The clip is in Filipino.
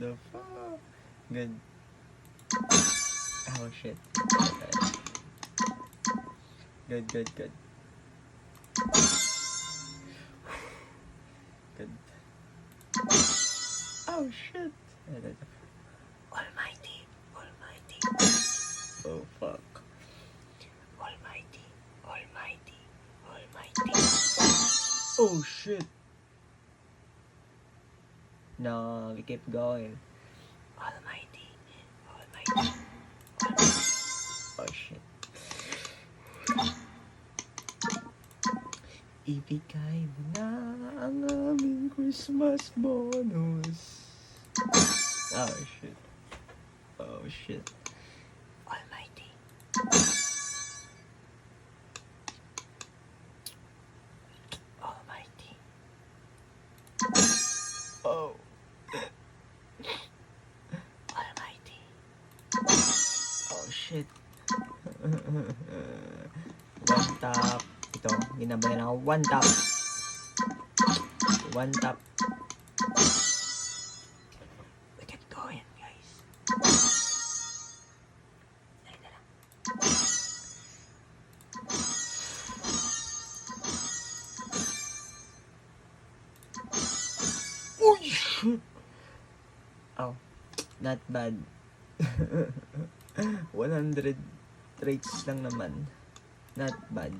the fuck? Good. Oh shit. Good. Good. Oh shit. Almighty. Oh fuck. Almighty. Oh shit. No, we keep going. Almighty. Oh shit. Ibigay mo na ang aming Christmas bonus. Oh shit. Almighty. Oh. Almighty. Oh shit. One tap. Ito, ginabay na ako. One tap. We get going, guys. Ay, na lang. Uy, shit. Oh, not bad. 100 rates lang naman. Not bad.